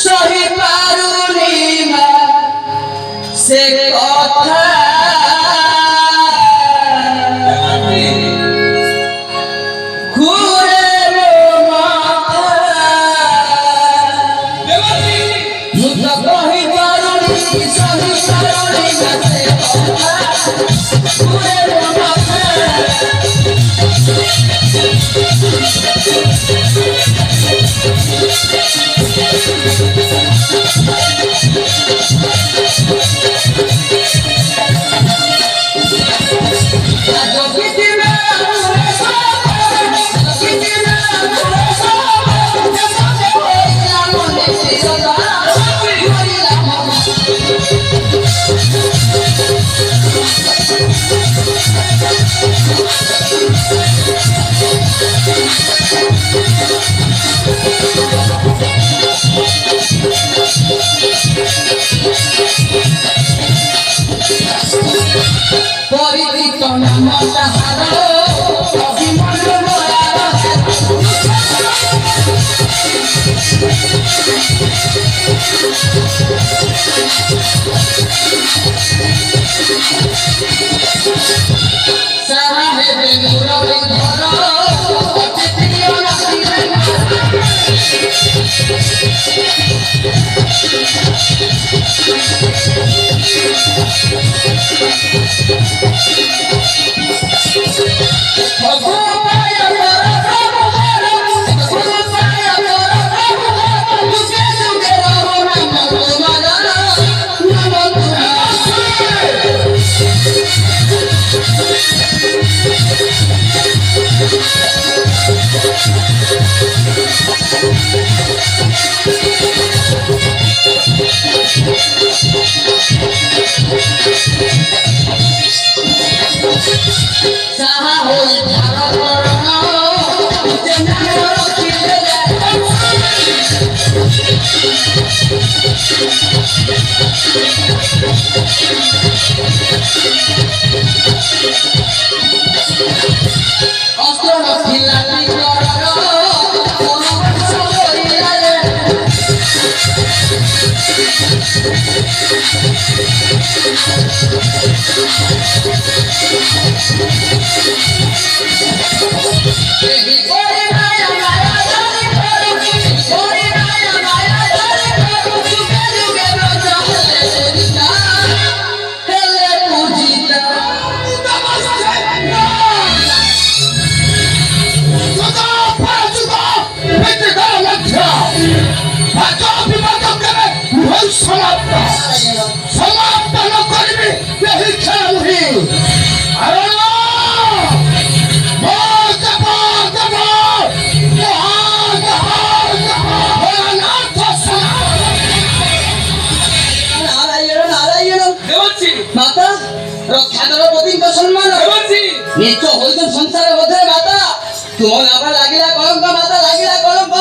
সহি পারুনি মা সে কথা ঘুরে মুখ কহি পারুনি সহি পারুনি মা সে কথা ঘুরে পরিচিত নামটা হারো অভিমান সাহেবে মুরবি ধরো সমাপ্ত করবে এই খেলামুখী মাতা রক্ষা করো প্রতিজ্ঞ সম্মান নিত্য হইত সংসারের মধ্যে মাতা তোমার আবার লাগিলা কলঙ্ক মাতা লাগিলা কলঙ্ক